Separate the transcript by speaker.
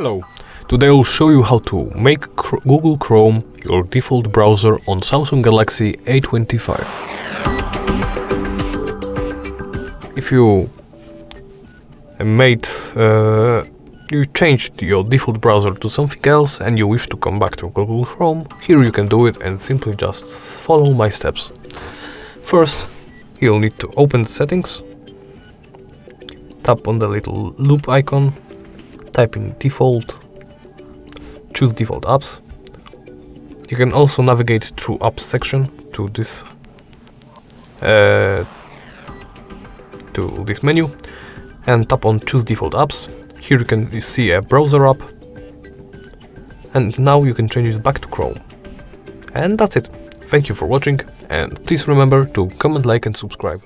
Speaker 1: Hello, today I'll show you how to make Google Chrome your default browser on Samsung Galaxy A25. If you you changed your default browser to something else and you wish to come back to Google Chrome, here you can do it and simply just follow my steps. First, you'll need to open the settings, tap on the little loop icon, type in default, choose default apps. You can also navigate through apps section to this menu and tap on choose default apps. Here you can see a browser app, and now you can change it back to Chrome. And that's it. Thank you for watching, and please remember to comment, like and subscribe.